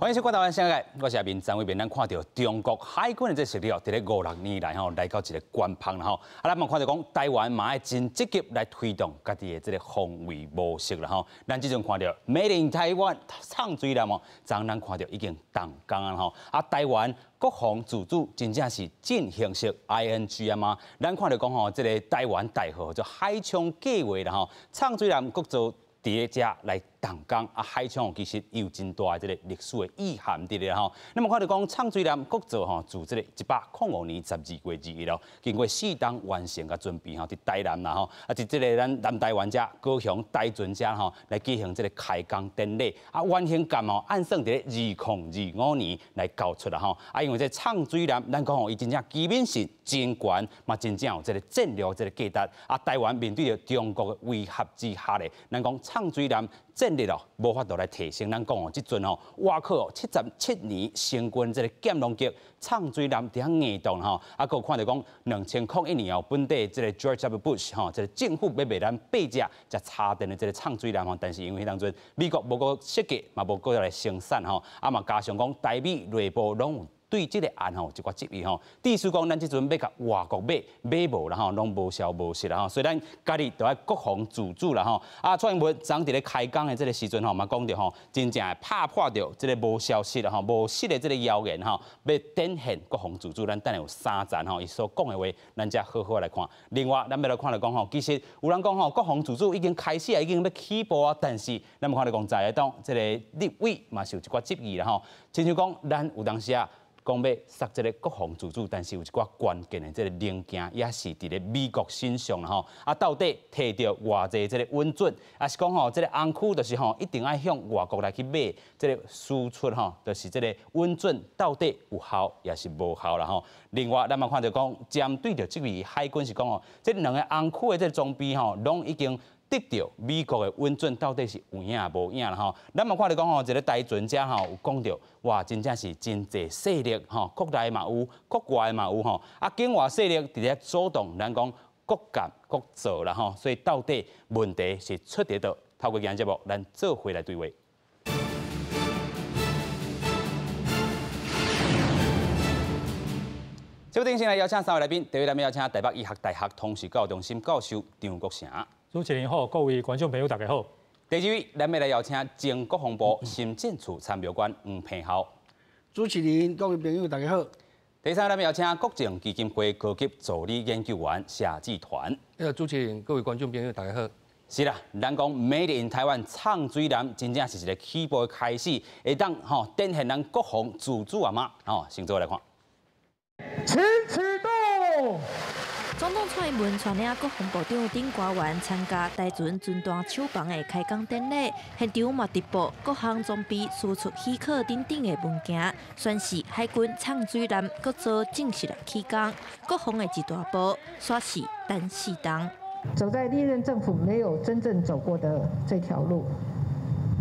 欢迎收看台湾新闻，我是阿明。张伟明，咱看到中国海军的这实力哦，伫咧5、6年来来到一个关旁啦吼。咱嘛看到讲台湾嘛爱真积极来推动家己的这个防卫模式啦吼。咱即阵看到 Made in Taiwan 唱水南哦，咱看到已经动工啊吼。台湾国防自主真正是进行式 ING 啊嘛。咱看到讲吼，这个台湾大号叫海枪计划啦吼，唱水南国做伫咧遮来动工海枪其实有真大的这个历史的意涵伫咧吼。那么看到讲唱水南国造自这个1805年12月2日哦，经过4冬完成甲准备伫台南啦吼，伫这个咱南台湾遮高雄台船遮来举行这个开工典礼完成感按算伫咧2025年来交出啦吼。因为这唱水南咱讲伊真正基本性真悬，嘛真正有这个战略这个价值台湾面对着中国的威胁之下咧，咱讲唱水南战力无法度来提升。咱讲即阵外靠77年成军这个剑龙级唱水南伫遐硬动佫看到讲2001年本地这个 George W. Bush 这个政府要卖咱8只才插电的这个唱水南但是因为迄当阵美国无个设计，嘛无个来生产嘛加上讲台美内部拢有对这个案一寡质疑意思讲咱即阵要甲外国买无啦拢无消无息啦所以咱家己都要国防自主啦蔡英文昨伫咧开工的这个时阵嘛讲着真正拍破着这个无消息啦无实的这个谣言要展现国防自主，咱等下有3站伊所讲的话，咱才好好来看。另外，咱要来看到讲其实有人讲国防自主已经开始已经要起步但是咱看到讲在当这个立委嘛是有一寡质疑啦亲像讲咱有当时讲要杀这个国防自主，但是有一寡关键的这个零件也是伫咧美国身上啦到底摕到偌济这个稳准，是讲这个红区就是一定要向外国来去买这个输出就是这个稳准到底有效也是无效啦另外，咱嘛看到讲针对着这位海军是讲这2个红区的这个装备拢已经得到美国的稳准到底是有影无影啦咱嘛看到讲一个台船家有讲到，哇，真正是真济势力国内嘛有，国外嘛有境外势力伫咧主动，咱讲各干各做啦所以到底问题是出伫倒？透过今日节目，咱做回来对话。节目顶先来邀请3位来宾，第一位来宾邀请台北医学大学通识教育中心教授张国成。主持人好，各位观众朋友大家好。第二位，咱要来邀请前国防部行政处参谋官黄平浩。主持人各位朋友大家好。第三，咱要邀请国政基金会高级助理研究员夏志团。主持人各位观众朋友大家好。是啦，咱讲 Made in Taiwan 唱水南真正是一个起步的开始，会当展现咱国防自主嘛先做来看。请启动。总统蔡英文带领国防部长丁国元参加台船军弹手房的开工典礼，现场嘛直播各项装备输出许可等等的物件，宣示海军唱水南各做正式的起工，国防的一大步，煞是单4冬。走在历任政府没有真正走过的这条路，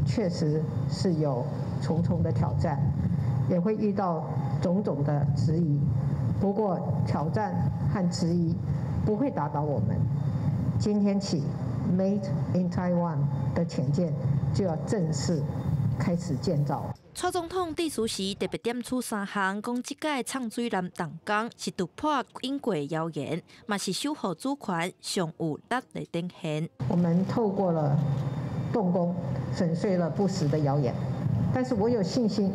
确实是有重重的挑战，也会遇到种种的质疑。不过，挑战和质疑不会打倒我们。今天起 ，Made in Taiwan 的潜舰就要正式开始建造。蔡总统致辞时特别点出3项，讲这届唱水南动工是突破英国谣言，嘛是守护主权上有力的展现。我们透过了动工，粉碎了不实的谣言，但是我有信心。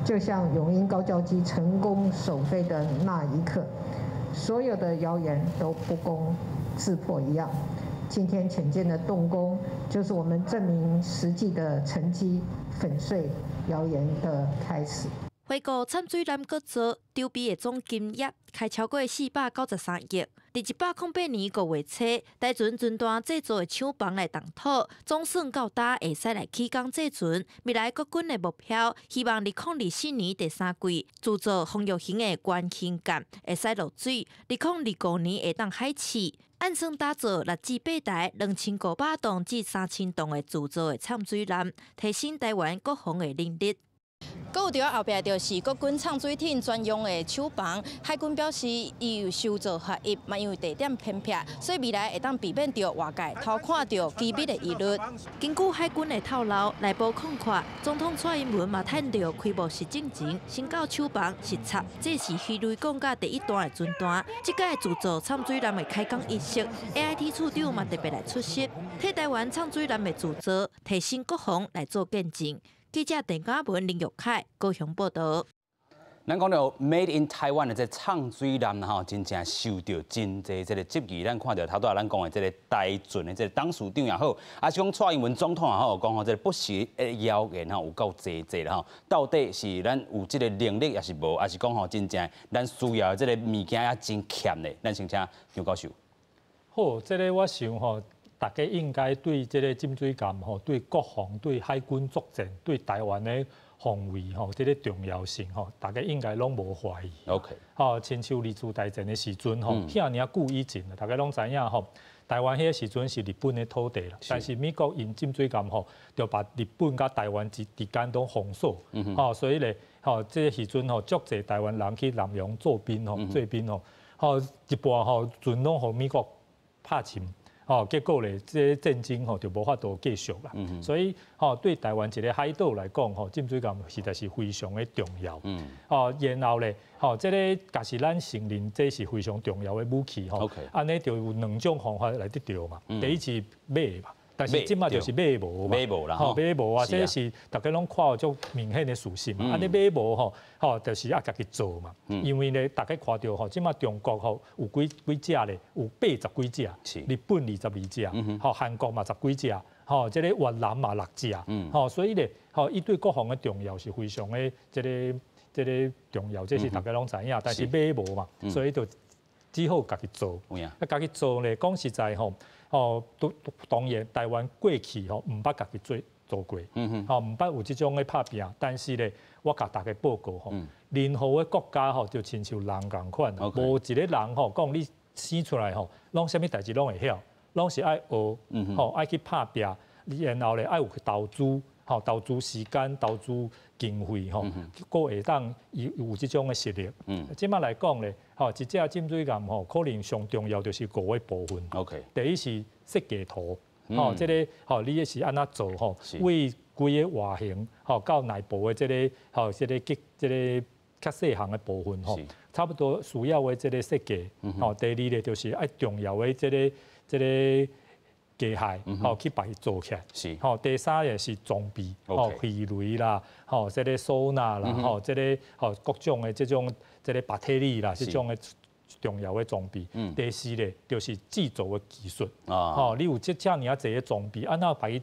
就像永鹰高教机成功首飞的那一刻，所有的谣言都不攻自破一样。今天潜舰的动工，就是我们证明实际的成绩、粉碎谣言的开始。回顾唱水南各座筹备的总金额，开超过493亿。伫108年5月初，台船军弹制作的厂房来动土，总算到达会使来起工制船。未来国军的目标，希望2024年第3季制造防御型的原型舰，会使落水。2025年会当海试。按算打造6至8台2500吨至3000吨的自造的唱水南，提升台湾国防的能力。搁有伫后壁就是国军畅水艇专用的手房，海军表示伊有修造合一，嘛因为地点偏僻，所以未来会当避免到外界偷看到机密的疑虑。根据海军的透露，内部看看，总统蔡英文嘛趁到开幕式进前，先到手房视察，这是希雷降甲第一段的军团。这届自造畅水艦的开港仪式 ，AIT 处长嘛特别来出席，替台湾畅水艦的自造提升国防来做见证。记者陈嘉文、林玉凯高雄报道。咱讲到 Made in Taiwan 的这畅水艦吼，真正受到真侪这个质疑。咱看到头拄仔咱讲的这个台准的这个董事长也好，还是讲蔡英文总统也好，讲吼这个不实的谣言吼有够济啦吼。到底是咱有这个能力，还是无？还是讲吼真正咱需要这个物件也真欠的？咱先请张教授。好，这个我想吼，大家应该对这个浸水艦吼，对国防、对海军作战、对台湾的防卫吼，这个重要性吼，大家应该拢无怀疑。OK。吼，亲像日驻大战的时阵吼，遐尔久以前大家拢知影吼，台湾迄个时阵是日本的土地啦，但是美国因浸水艦吼，就把日本甲台湾之间都封锁，吼，所以咧，吼，这个时阵吼，足侪台湾人去南洋做兵吼，做兵吼，吼一半吼，船拢互美国拍侵。哦，结果咧，这战争吼就无法度继续啦。所以吼，对台湾一个海岛来讲，吼，浸水艦实在是非常的重要。哦，然后咧，吼，这个假使咱承认这是非常重要的武器吼，安尼就有两种方法来得到嘛。第一是买嘛。但是即马就是买无嘛，买无啦，吼，买无啊，这是大家拢看有足明显的属性嘛。安尼买无吼，吼，就是要家己做嘛。因为咧，大家看到吼，即马中国吼有几只咧，有80几只，日本22只，吼，韩国嘛10几只，吼，这个越南嘛6只，吼，所以咧，吼，伊对国防的重要是非常的这个重要，这是大家拢知影。但是买无嘛，所以就只好家己做。家己做咧，讲实在吼。哦，当然，台湾过去吼唔捌家己做过，吼唔捌有即种嘅拍拼，但是咧，我甲大家报告吼，任何嘅国家吼就亲像人共款，无一个人吼讲你生出来吼，拢啥物代志拢会晓，拢是爱学，吼爱去拍拼，然后咧爱有去投资，吼投资时间、投资经费，吼，个会当有即种嘅实力。即摆来讲咧。吼，一只浸水艦吼，可能上重要就是5个部分。OK。第一是设计图，吼，这个吼，你是安怎做吼？为规个外形，吼，到内部的这个吼，这个较细项的部分吼，差不多需要的这个设计。吼，第二咧就是爱重要的这个机械，吼，去把伊做起来。是。吼，第三也是装备，吼，鱼雷啦，吼，这个收纳啦，吼，这个吼各种的这种。这个白体力啦，这种的重要的装备。第四咧，就是制造的技术。吼，你有这遮尔啊侪个装备，安怎把伊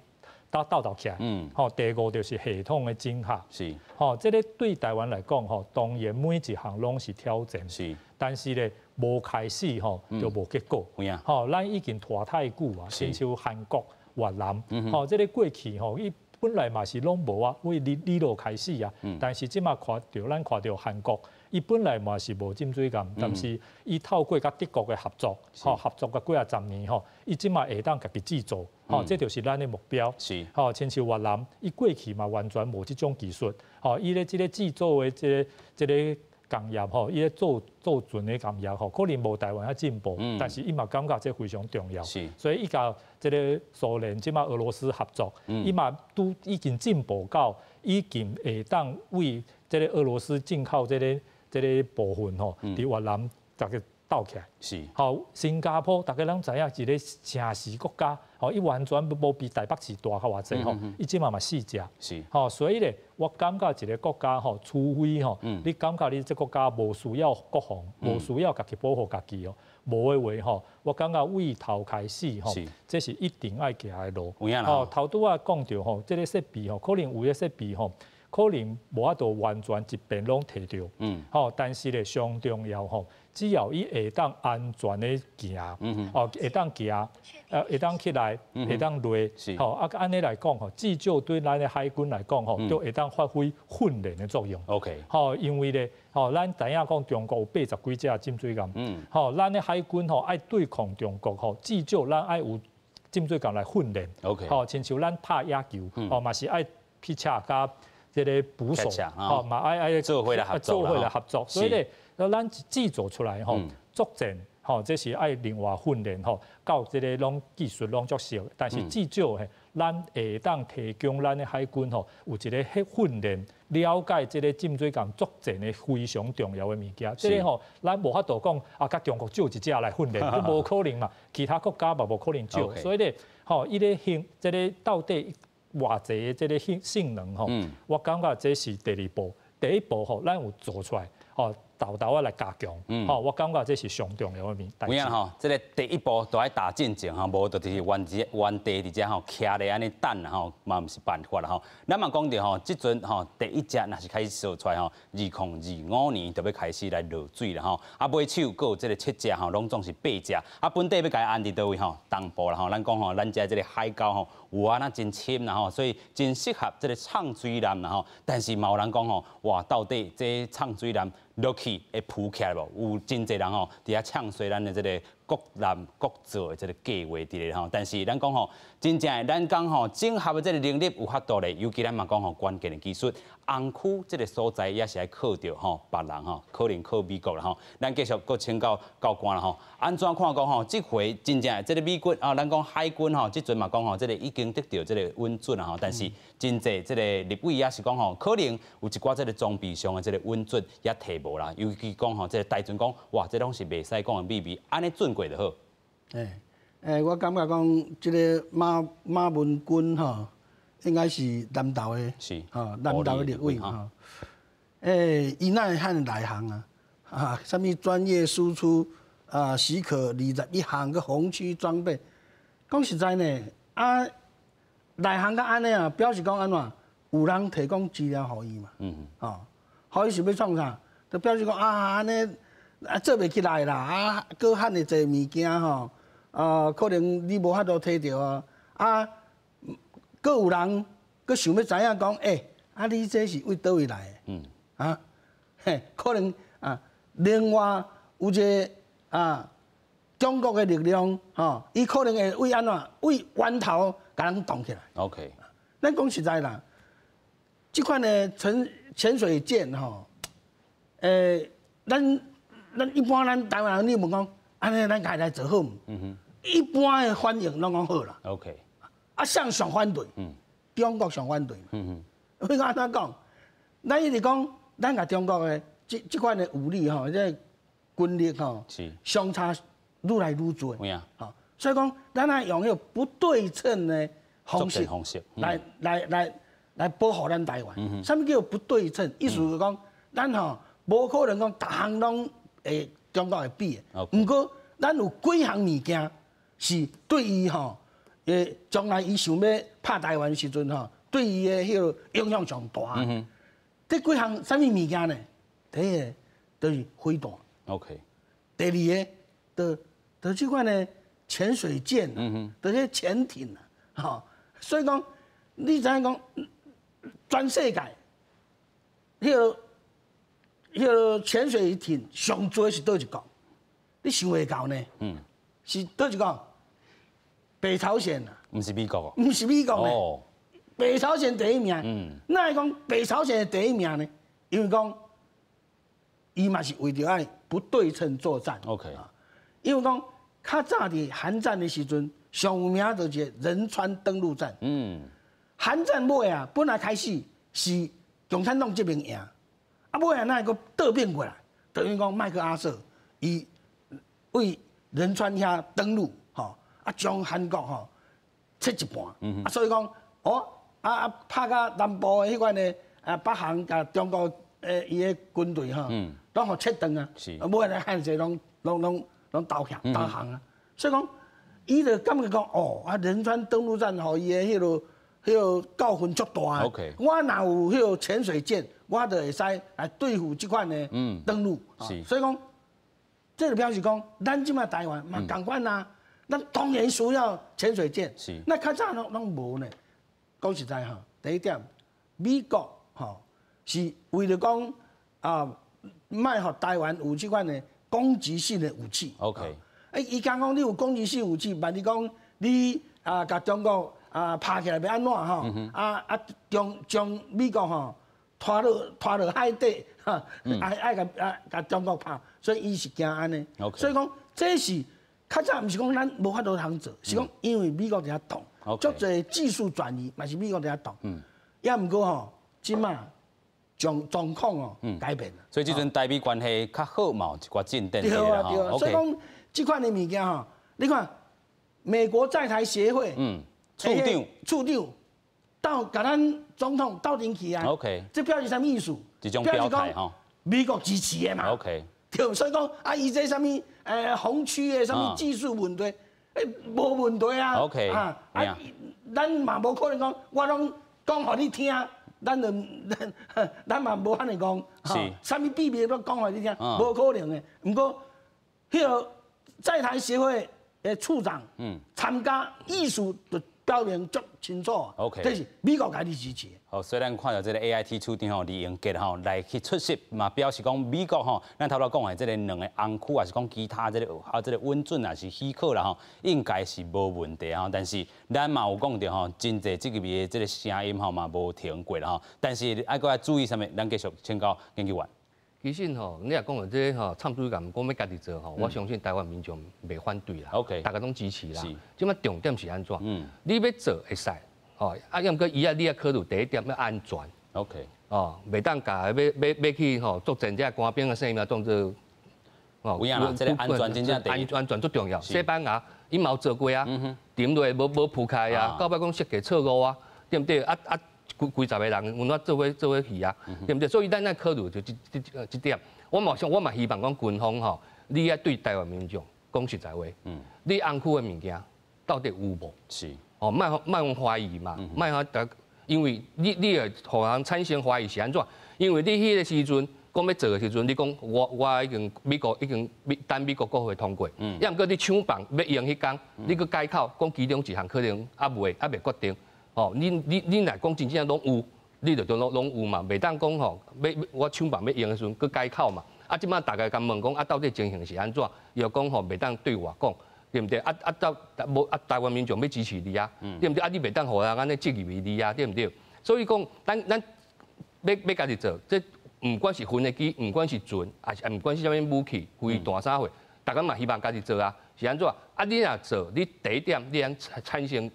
斗起来？吼，第五就是系统的整合。是。吼，这个对台湾来讲，吼，当然每一项拢是挑战。是。但是咧，无开始吼，就无结果。吼，咱已经拖太久啊，亲像韩国、越南。吼，这个过去吼，伊本来嘛是拢无啊，为你路开始啊。但是即马咱看到韩国。伊本来嘛是无浸水艦，但是伊透过甲德国嘅合作，吼合作个几10年吼，伊即马会当家己制造，吼，这就是咱的目标。是，吼，亲像越南，伊过去嘛完全无即种技术，吼，伊咧即个制造的即个工业吼，伊咧做船的工业吼，可能无台湾遐进步，但是伊嘛感觉这非常重要。是，所以伊甲即个苏联即马俄罗斯合作，伊嘛都已经进步到已经会当为即个俄罗斯进口即个部分吼，伫越南大家斗起来。是。好，新加坡大家拢知影一个城市国家，吼，伊完全无比台北市大较偌济吼，伊即嘛4只。是。吼，所以咧，我感觉一个国家吼，除非吼，你感觉你这国家无需要国防，无需要家己保护家己哦，无的话吼，我感觉为头开始吼，这是一定爱行的路。吼，头拄仔讲到吼，这个设备吼，可能有个设备吼。可能无法度完全一遍拢摕到，吼，但是咧上重要吼，只要伊会当安全的行，会当行，会当起来，会当落，吼，啊，安尼来讲吼，至少对咱的海军来讲吼，都会当发挥训练的作用。OK， 吼，因为咧，吼，咱知影讲中国有80几只浸水艦，吼，咱的海军吼爱对抗中国吼，至少咱爱有浸水艦来训练。OK，吼，亲像咱拍野球，吼嘛是爱劈车加。这个部署，嘛爱做伙来合作，所以咧，咱制作出来吼，作战。吼，这是爱另外训练吼，到这个拢技术拢足熟，但是至少嘿，咱会当提供咱的海军吼有一个训练，了解这个浸水舰作战的非常重要的物件。这个吼，咱无法度讲啊，甲中国借一只来训练，都无可能嘛。其他国家嘛无可能借，所以咧，吼，伊咧这个到底偌济的这个性能吼，我感觉这是第二步，第一步吼，咱有做出来，吼。豆豆啊来加强，我感觉这是上重要的代志。有影吼，这个第一步都爱打进前吼，无就是原地伫遮吼徛咧安尼等啦吼，嘛毋是办法啦吼。咱嘛讲着吼，即阵吼第一只若是开始做出来吼，2025年就要开始来落水啦吼。啊，尾手佫有这个7只吼，拢总是8只。啊，本地要甲伊安伫倒位吼，东部啦吼，咱讲吼，咱遮这个海沟吼有啊那真深啦吼，所以真适合这个唱水艦啦吼。但是嘛有人讲吼，哇，到底这唱水艦落去会浮起来无？有真侪人吼，伫遐唱衰咱的这个国难国造的这个计划伫咧吼。但是咱讲吼，真正的咱讲吼，整合的这个能力有法度咧，尤其咱嘛讲吼，关键的技术，红区这个所在也是爱靠着吼别人吼，可能靠美国啦吼。咱继续搁请教教官啦吼，安怎看讲吼？这回真正的这个美军啊，咱讲海军吼，即阵嘛讲吼，这个已经得到这个稳准啦吼。但是真侪这个立委也是讲吼，可能有一寡这个装备上的这个稳准也提无啦。尤其讲吼，这个大阵讲，哇，这拢是袂使讲的秘密，安尼准过就好。我感觉讲，这个马文君吼，应该是南投的，是南投的立委吼。伊那会喊内行啊，什么专业输出许可21项个红区装备。讲实在呢，内行甲安尼啊，表示讲安怎，有人提供资料互伊嘛，互伊是要创啥，就表示讲安尼做袂起来啦，搁喊的侪物件吼。可能你无法度摕到啊，搁有人搁想要知影讲，你这是为倒位来的？可能另外有一个中国的力量伊可能会为安怎为源头甲人动起来。OK， 咱讲实在啦，这款的潜水舰咱一般咱台湾人你问讲，安尼咱家来做好唔？一般的反应拢讲好啦。OK。上上反对，中国上反对。我讲安怎讲？咱一直讲，咱甲中国的这款的武力吼，这军力吼，相差愈来愈多。所以讲，咱要用迄个不对称的方式来保护咱台湾。什么叫不对称？意思就是讲，咱吼无可能讲逐项拢会中国会比的。不过，咱有几项物件。是对伊吼，将来伊想要拍台湾时阵吼，对伊的迄个影响上大。这几项什么物件呢？第一个就是飞弹 ，OK。第二个就这款的潜水舰，就是潜艇啊，所以讲，你知影讲，全世界迄个潜水艇上多是倒一个？你想会到呢？是倒一个？北朝鲜啊，唔是美国哦，唔是美国呢。北朝鲜第一名，那会讲北朝鲜的第一名呢？因为讲，伊嘛是为着爱不对称作战。OK， 因为讲较早伫韩战的时阵，上有名就是仁川登陆战。韩战尾啊，本来开始是共产党这边赢，尾啊那个倒变过来，等于讲麦克阿瑟伊为仁川遐登陆。将韩国切一半，所以讲拍到南部的迄款的北韩甲中国伊的军队拢互切断啊，尾来汉侪拢投降啊，所以讲伊就感觉讲仁川登陆战互伊的迄个教训足大啊。我若有迄个潜水舰，我就会使来对付这款的登陆。所以讲，这就表示讲，咱即卖台湾嘛同款啊。咱当然需要潜水舰，那较早拢无呢。讲实在第一点，美国是为了讲卖互台湾有这款的攻击性的武器。OK， 伊讲你有攻击性武器，万一讲你甲中国拍起来要安怎将美国拖落海底，爱甲中国拍，所以伊是惊安尼。所以讲这是较早毋是讲咱无法度通做，是讲因为美国伫遐动，足侪技术转移嘛是美国伫遐动。也毋过吼，即马状况哦改变了。所以即阵台美关系较好嘛，有一寡进展对啊对啊。所以讲即款的物件吼，你看美国在台协会，处长到甲咱总统斗阵去啊。这表示啥物意思？一种表态吼。美国支持的嘛。对，所以讲啊，伊这啥物红区的啥物技术问题，无问题啊。咱嘛无可能讲，我拢讲互你听。咱嘛无安尼讲，啥物秘密都讲互你听，无可能的。不过，迄个在台协会的处长，参加意思就表明足清楚，这是美国家己支持。好，虽然看到这个 AIT 处长李英杰来去出席，嘛表示讲美国咱头头讲的这个两个红区，还是讲其他这个温准还是许可啦应该是无问题但是咱嘛有讲到真侪这个的这个声音嘛无停过啦但是爱搁要注意什么？咱继续请教研究员。其实你也讲到这个参水感，讲要家己做我相信台湾民众袂反对啦，大家拢支持啦。即摆重点是安怎？你要做会使。要毋过伊你考虑第一点要安全。袂当甲要去作战者官兵的性命当作有影啦，这个安全真正安全最重要。西班牙伊嘛有做过啊，沉落无铺开啊，到尾讲设计错误啊，对不对？几十个人有哪做伙去啊，对不对？所以咱考虑就这点。我嘛希望讲军方你要对台湾民众讲实在话，你红区的物件到底有无？是。莫用怀疑嘛，莫因为你会互人产生怀疑是安怎？因为你迄个时阵讲要做的时阵，你讲我已经美国等美国国会通过，要毋过你抢房要用迄天，你去改口讲其中一项可能未决定，你若讲真正拢有，你就拢有嘛，袂当讲我抢房要用的时阵去改口嘛，即摆大家敢问讲到底情形是安怎？又讲袂当对外讲。对不对？台湾民众要支持你啊，对不对？你袂当互人安尼质疑你啊，对不对？所以讲，咱要家己做，这唔管是分的机，唔管是船，还是唔管是啥物武器、飞弹啥货，大家嘛希望家己做啊，是安怎？你若做，你第一点，你能产生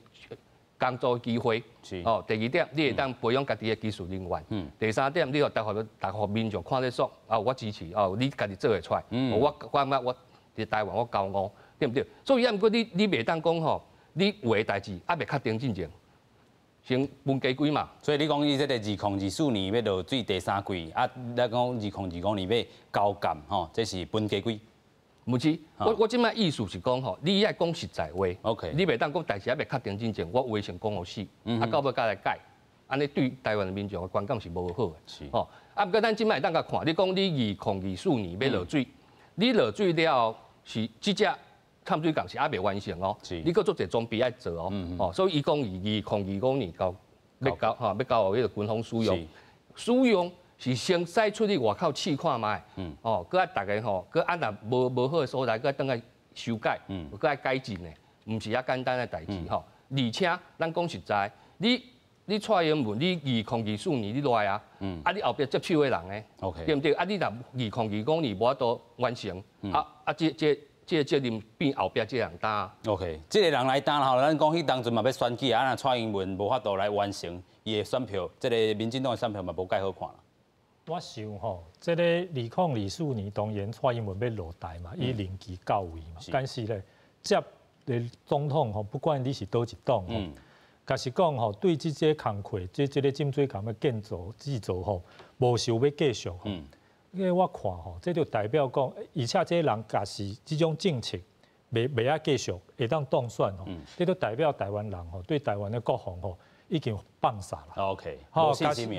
工作机会，第二点，你会当培养家己的技术人员，第三点，你要大家民众看得爽，我支持，你家己做会出来，我伫台湾我交我。对不对？所以，毋过你袂当讲你有的代志还袂确定进前，先分家规嘛。所以你讲伊这个2024年要落水第3季，咱讲2025年要交干这是分家规。唔是，我即摆意思是讲你爱讲实在话。你袂当讲代志还袂确定进前，我话先讲互死，到尾再来改，安尼对台湾民众的观感是无好的。是。毋过咱即摆会当甲看，你讲你2024年要落水，你落水了是即只。参水港是还未完成你搁做者装备爱做所以伊讲2025年要交迄个军方使用，使用是先使出去外口试看卖，搁爱大家搁按若无好的所在，搁等下修改，搁爱改进的，毋是遐简单的代志而且咱讲实在，你蔡英文，你2024年你来啊，你后壁接手的人呢，对不对？你若2025年无法度完成，这个责任变后壁这个人担。OK， 这个人来担咱讲迄当阵嘛要选举啊，蔡英文无法度来完成伊的选票，这个民进党的选票嘛无介好看啦。我想这个2024年当然蔡英文要落台嘛，伊任期到位嘛，但是咧接的总统不管你是倒一党假是讲对这些工课，这个浸水港的建造制造无想要继续因为我看这就代表讲，而且这人假是这种政策袂爱继续，会当当选这就代表台湾人对台湾的国防已经放下啦。OK，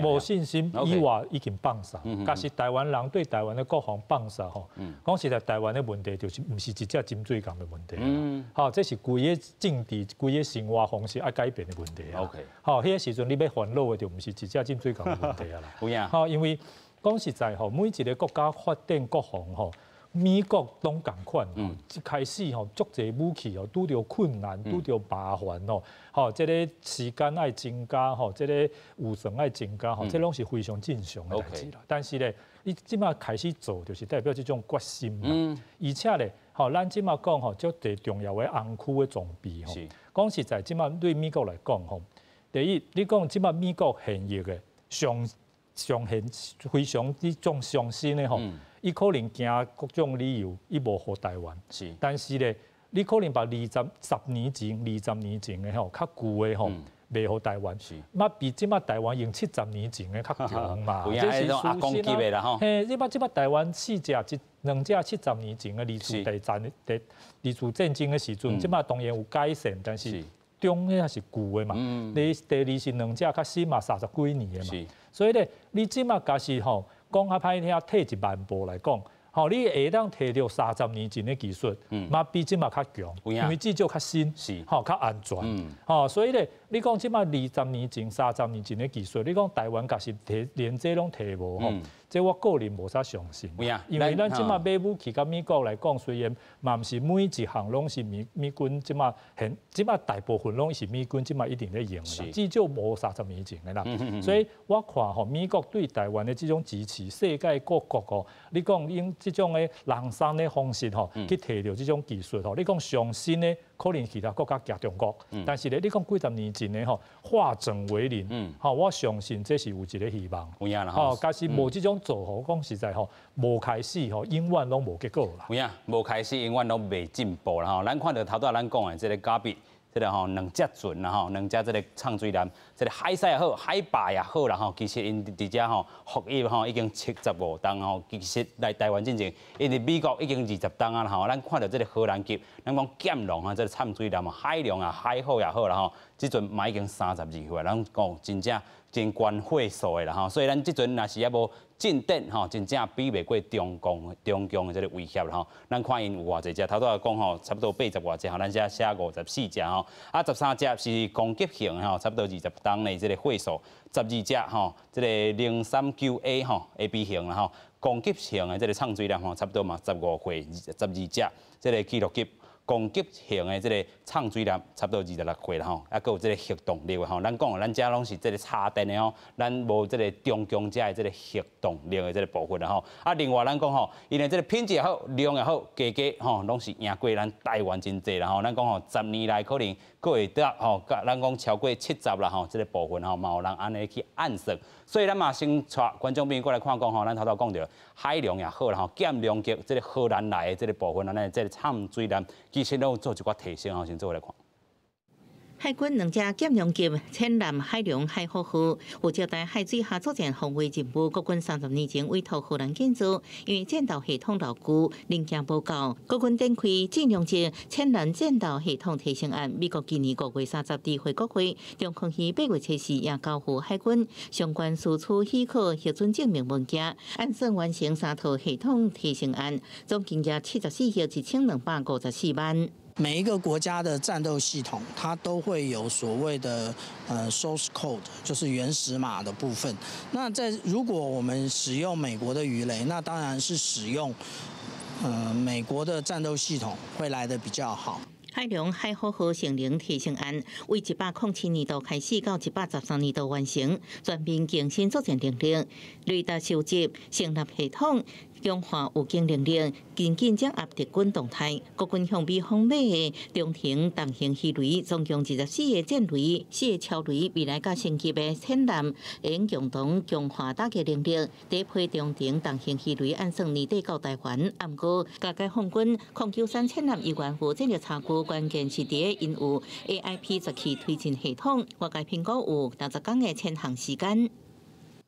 无信心以外已经放下。假是台湾人对台湾的国防放下讲实在，台湾的问题就是唔是一只浸水港的问题这是规个政治、规个生活方式爱改变的问题OK， 迄个时阵你要烦恼的就唔是一只浸水港的问题啦。有影。因为讲实在每一个国家发展国防美国拢共款一开始足侪武器拄着困难，拄着麻烦即个时间爱增加即个预算爱增加这拢是非常正常的代志啦。但是咧，你即马开始做，就是代表这种决心啦。而且咧，咱即马讲足侪重要的红区的装备讲实在，即马对美国来讲第一，你讲即马美国现役的上非常这种上新的伊可能惊各种理由，伊无互台湾。是，但是咧，你可能把10年前、20年前的较旧的卖互台湾。是，比即马台湾用70年前的较强嘛。这是阿公级的啦吼。嘿，即马台湾2架70年前的二次战争的时阵，即马当然有改善，但是中迄是旧的嘛。第二是2架较新嘛，30几年的嘛。所以咧，你即马假是讲较歹听，退1万步来讲，你会当摕到30年前的技术，比即马较强，因为至少较新，较安全。所以咧，你讲即马20年前、30年前的技术，你讲台湾假是连这拢摕无这我个人无啥相信。因为咱即马买武器，甲美国来讲，虽然嘛毋是每一项拢是美军即马大部分拢是美军即马一定咧用啦，至少无30年前的啦。所以我看美国对台湾的这种支持，世界各国你讲用这种的人山的方式去摕到这种技术你讲上新的可能其他国家夹中国，但是咧你讲几十年前的化整为零，我相信这是有一个希望。有影啦假是无这种做讲实在无开始永远拢无结果啦。有影，无开始永远拢未进步啦咱看到头仔咱讲的这个假币。这个2只船啦2只这个唱水艦，这个海赛也好，海霸也好啦其实因伫遮服役已經75棟其實來台灣進前，因伫美國已經20棟啊啦咱看到这个荷蘭級，咱講劍龍这个唱水艦海龍啊海虎也好啦即陣嘛已經32歲，咱講真正真關歲數的啦所以咱即陣若是也無進展真正比袂過中共的这个威胁啦咱看因有偌濟隻，頭拄講差不多80偌隻咱遮寫54隻13隻是攻擊型差不多20噸的这个歲數，12隻这个039A AB 型啦攻擊型的这个唱水艦差不多嘛15歲12隻，这个紀錄級。攻擊型的這個唱水艦差不多26歲啦啊，還有這個核動力的咱講咱遮攏是這個插電的咱無這個中共遮的這個核動力的這個部分啦啊，另外咱講因為這個品質也好，量也好，價格攏是贏過咱台灣真濟啦咱講10年來可能佫會得咱講超過70啦這個部分嘛有人安尼去暗算，所以咱嘛先帶觀眾朋友過來看講咱頭頭講到海量也好啦劍龍級這個荷蘭來的這個部分咱這個唱水艦。其實都做一寡提升先做來看。海軍2隻劍龍級淺藍海龍海虎號有交代海水下作戰防衛任務，國軍30年前委託荷蘭建造，因為戰鬥系統老舊，零件無夠，國軍展開戰量級淺藍戰鬥系統提升案。美國今年5月30日回國會，中共於8月7日也交付海軍相關輸出許可核准證明文件，按算完成3套系統提升案，總金額74億1254萬。每一个国家的战斗系统，它都会有所谓的source code， 就是原始码的部分。那如果我们使用美国的鱼雷，那当然是使用美国的战斗系统会来得比较好。海龍海虎號性能提升案，為107年度開始到113年度完成，全面更新作戰能力，雷達收集、成立系統。強化武警能力，緊緊掌握敵軍動態。國軍向美方買的中型重型魚雷，總共24個戰雷、4個超雷，未來較升級的淺藍會共同強化打擊能力。第一批中型重型魚雷按算年底到台灣，不過加解放軍空球3淺藍醫院負戰略查據，關鍵是第一因有 AIP-17推進系統，外界評估有60天的前航時間。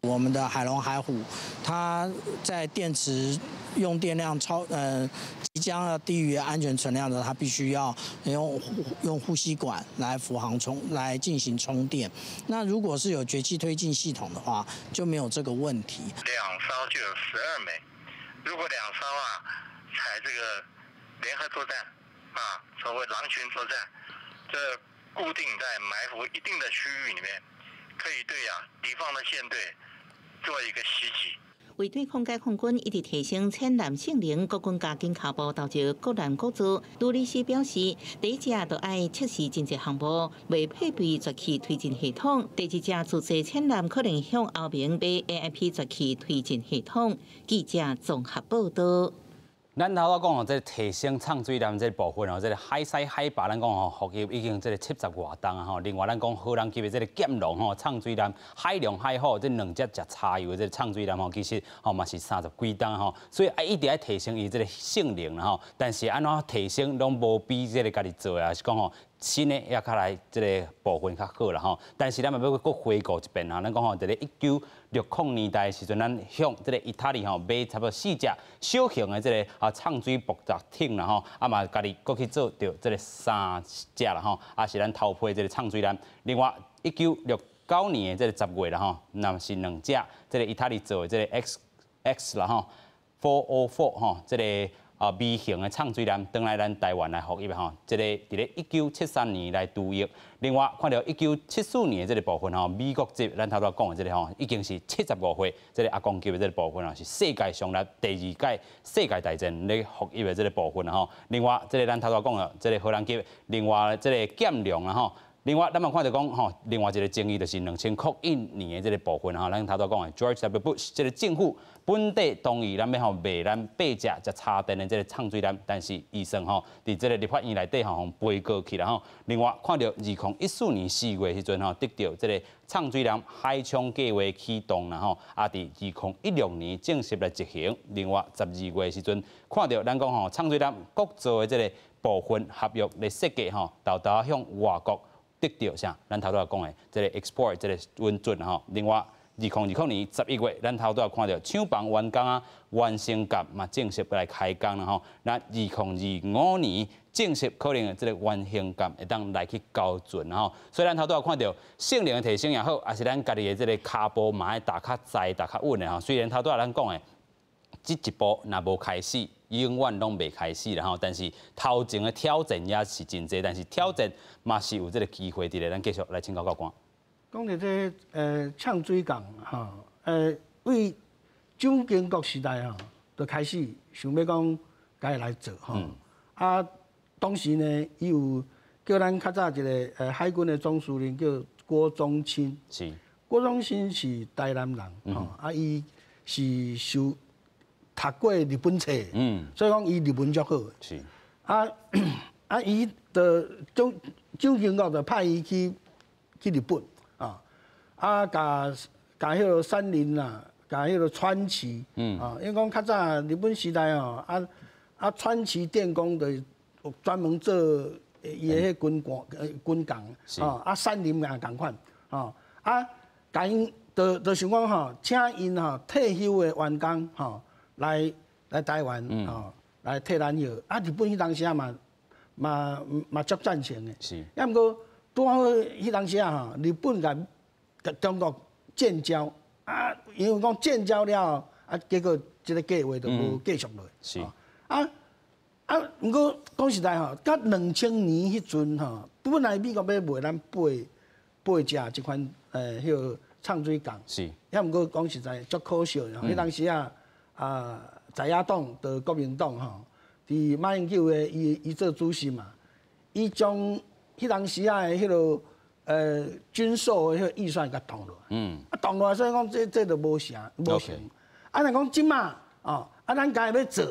我们的海龙海虎，它在电池用电量即将要低于安全存量的，它必须要用呼吸管来辅航来进行充电。那如果是有绝气推进系统的话，就没有这个问题。2艘就有12枚，如果2艘采这个联合作战所谓狼群作战，这固定在埋伏一定的区域里面，可以对敌方的舰队做一个袭击。为对抗解放军一直提升浅蓝性能，国军加紧脚步投入各栏各组。杜理事表示，第一只就爱测试真济项目，未配备绝气推进系统；第二只自制浅蓝可能向后面买 AIP 绝气推进系统。记者综合报道。咱头仔讲哦，这提升畅水站这部分哦，这海西海拔咱讲吼，福级已经这70外吨啊吼。另外咱讲荷兰级的这个剑龙吼，畅水站海量海好，这两只食柴油的这畅水站吼，其实吼嘛是30几吨吼，所以一直在提升伊这个性能啦吼。但是安怎提升拢无比这个家己做啊，是讲吼。新的也较来这个部分较好啦吼，但是咱嘛要搁回顾一遍哈，咱讲吼，在咧1960年代的时阵，咱向这个意大利吼买差不多4只小型的这个畅水爆炸艇啦吼，啊嘛家己搁去做着这个3只啦吼，啊是咱偷配这个畅水站。另外1969年的这个10月啦吼，那是2只这个意大利做的这个 XX 啦吼404吼，这个。微型的畅水站登来咱台湾来服役吼，这个伫咧1973年来除役。另外看到1974年这个部分吼，美国籍咱头拄讲的这个吼，已经是75岁，这个阿公级的这个部分啊，是世界上来第2届世界大战咧服役的这个部分吼。另外这个咱头拄讲的这个荷兰级，另外这个舰量啦吼。另外，咱嘛看到讲吼，另外一个争议就是2001年的这个部分吼，咱头拄讲的 George W. Bush 这个政府本地同意咱要卖咱8只才插电的这个畅水站，但是医生吼伫这个立法院内底吼背过去啦吼。另外看到2014年4月时阵吼，得到这个畅水站海冲计划启动啦吼，啊伫2016年正式来执行。另外12月时阵看到咱讲吼，畅水站各做的这个部分合约来设计吼，豆豆向外国。得到啥？咱头拄仔讲的，这个 export 这个稳准吼。另外，2020年11月，咱头拄仔看到厂房完工啊，完成甲嘛正式来开工啦吼。咱2025年正式可能这个完成甲会当来去交准吼。所以咱头拄仔看到性能的提升也好，也是咱家己的这个骹步嘛爱打较在、打较稳的吼。虽然头拄仔咱讲的，这一步若无开始。永远拢未开始啦吼，但是头前的挑战也是真济，但是挑战嘛是有这个机会伫咧，咱继续来请教教官。讲到这呛水港哈，为蒋经国时代哈，就开始想要讲该来做哈。啊，当时呢，伊有叫咱较早一个海军的总司令叫郭宗清，是郭宗清是台南人，啊，伊是受。读过日本册，所以讲伊日文足好。是伊的蒋经国就派伊去日本甲迄个山林啦，甲迄个川崎，因为讲较早日本时代川崎电工就有专门做伊的迄军港，山林也共款，甲因就想讲请因退休的员工来台湾来替咱药。日本迄当时嘛足赞成的。是。要毋过拄好迄当时日本甲中国建交，因为讲建交了结果这个计划就无继续落。是。毋过讲实在到2000年迄阵本来美国要卖咱8只即款迄个畅水港。是。要毋过讲实在足可惜的，迄当时在野党的国民党伫马英九的伊做主席嘛，伊将迄当时的迄个军售的迄个预算甲动落来，动落来，所以讲这就无成。若讲即马咱家要做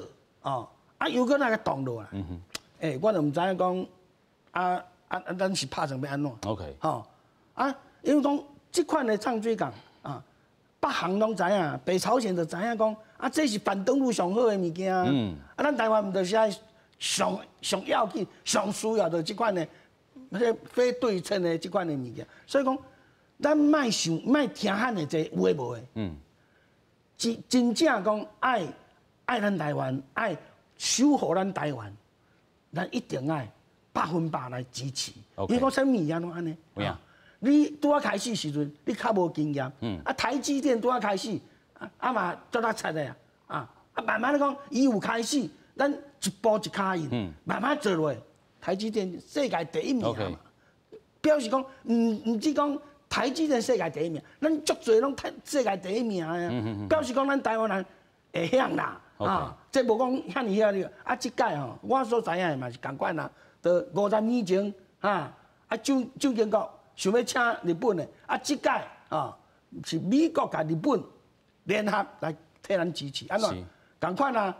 又搁那个动落来，我就唔知影讲咱是拍算要安怎？OK， 因为讲即款的畅水港北韩拢知影，北朝鲜就知影讲这是反登陆上好的物件咱台湾毋就是爱上要紧、上需要的即款的，非对称的即款的物件。所以讲，咱莫听喊的这有诶无诶，真正讲爱咱台湾，爱守护咱台湾，咱一定爱100%来支持。因为讲啥物物件拢安尼。你拄啊开始时阵，你较无经验，台积电拄啊开始，嘛足力切的慢慢讲，伊有开始，咱一步一脚印，慢慢做落。台积电世界第1名嘛，表示讲，唔只讲台积电世界第一名，咱足侪拢世界第一名啊！表示讲咱台湾人会晓啦，啊，这无讲遐尼遐哩。啊，即届吼，我所知影的嘛是共款啦，到50年前啊，蒋经国想要请日本的，啊，即届啊是美国甲日本联合来替咱支持，安怎？共款啊，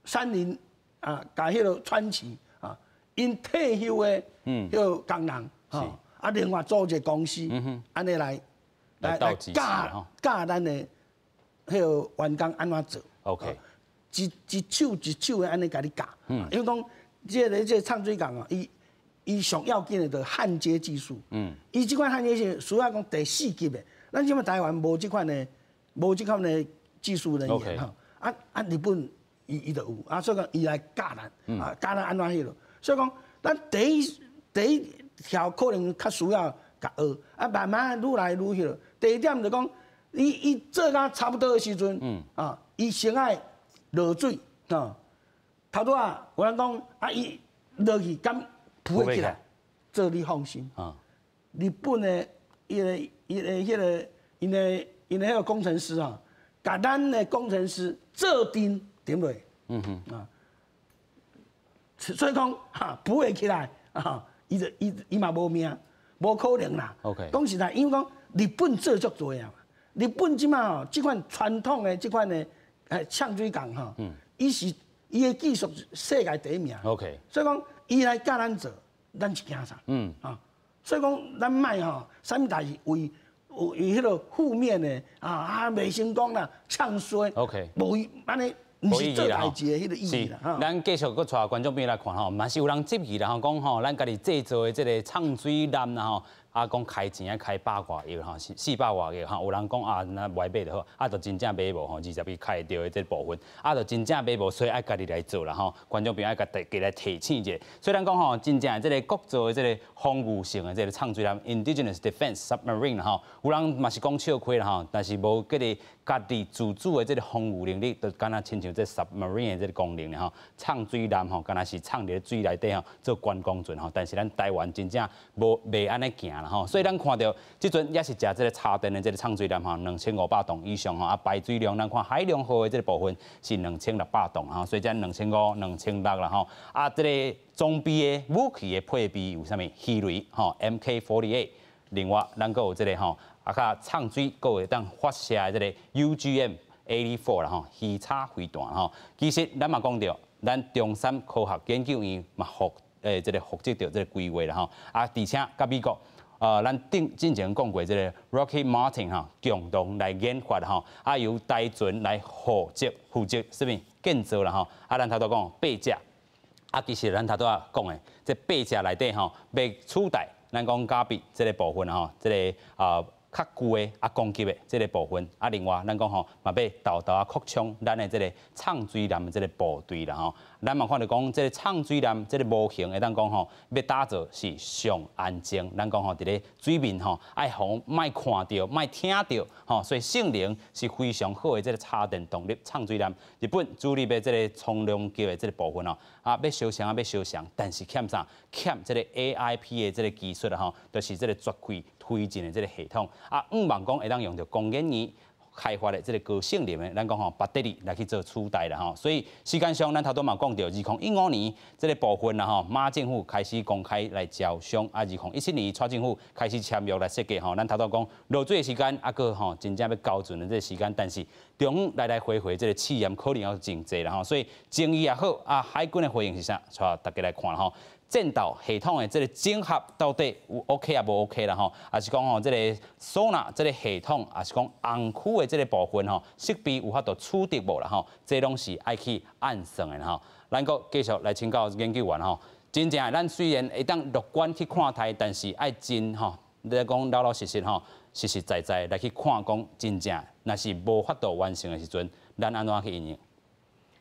三菱啊，甲迄个川崎啊，因退休的迄个工人，啊，另外组一个公司，安尼来教咱的迄个员工安怎做 ？OK， 一手的安尼甲你教，因为讲这个唱水工啊，伊上要紧的就是焊接技术，伊即款焊接是需要讲第4级的，咱即摆台湾无即款的技术人员哈，日本伊就有，啊，所以讲伊来教咱，教咱安怎迄落，所以讲咱第一条可能较需要甲学，啊，慢慢愈来愈迄落。第一点就讲，伊做甲差不多的时阵，伊先爱落水，头拄啊，有人讲啊，伊落去敢浮起来，这你放心。日本的因的迄个工程师啊，甲咱的工程师做定点落，所以讲浮会起来啊，伊嘛无命，无可能啦。讲实在，因为讲日本做足多啊，日本即马吼，即款传统的即款的呛水工吼，伊的技术世界第一名。所以讲伊来教咱做，咱是惊啥？所以讲咱卖吼，啥物代志为迄个负面的未成功啦，呛衰，无安尼。毋是做代志的迄个意义啦。咱继续搁带观众朋友来看吼，嘛是有人质疑啦吼，讲吼，咱家己制造的这个唱水篮啦吼，讲开钱啊开100外亿吼，400外亿吼，有人讲那外买就好，就真正买无吼，20亿开得到的这部分，就真正买无，所以爱家己来做啦吼。观众朋友爱家来提醒一下，所以咱讲吼，真正这个国造的这个防御性的这个唱水篮 （Indigenous Defense Submarine） 啦吼，有人嘛是讲笑亏啦吼，但是无个个家己自主的这个防御能力，就敢若亲像这 submarine 的这个功能吼，唱水篮吼，敢若是唱伫水内底吼做观光船吼，但是咱台湾真正袂安尼行啦吼，所以咱看到即阵也是食这个插电的这个唱水篮吼，2500吨以上吼，排水量咱看海量号的这个部分是2600吨吼，所以咱2500、2600啦吼，这个装备的武器的配备有啥物？鱼雷吼 ，MK48， 另外咱阁有这个吼。较唱水，阁会当发射这个 UGM-84啦吼，鱼叉飞弹吼。其实咱嘛讲到，咱中山科学研究院嘛这个负责着这个规划啦吼。而且甲美国咱之前讲过这个 Lockheed Martin 吼，共同来研发吼，由台船来负责什么建造啦吼。咱头拄讲8架，其实咱头拄讲的这8架内底吼，要取代咱讲加币这个部分吼，这个较旧的攻击的这个部分，另外咱讲吼，嘛要豆豆扩充咱的这个唱水篮的这个部队啦吼。咱嘛看到讲，这个唱水篮这个模型，会当讲吼，要打造是上安静。咱讲吼，伫咧水面吼，爱互莫看到、莫听到吼，所以性能是非常好的这个插电动力唱水篮。日本主力的这个冲量级的这个部分哦，要烧伤，但是欠啥？欠这个 AIP 的这个技术啦吼，就是这个绝对推进的这个系统。毋望讲会当用着工研院开发的这个高性能的，咱讲吼别得力来去做取代啦吼。所以时间上，咱头拄嘛讲到，2015年这个部分啦吼，马政府开始公开来招商，2017年蔡政府开始签约来设计吼。咱头拄讲落水的时间，个吼真正要交准的这个时间，但是中来回这个试验可能要真济啦吼。所以争议也好，海军的回应是啥？带大家来看吼。战斗系统的这个整合到底有 OK 也无 OK 啦吼，也是讲吼这个收纳这个系统，也是讲红区的这个部分吼，设备有法度处理无啦吼，这拢是爱去按算的吼。咱阁继续来请教研究员吼，真正咱虽然会当乐观去看待，但是爱真吼，来讲老实吼，实在来去看讲真正，若是无法度完成的时阵，咱安怎去应用？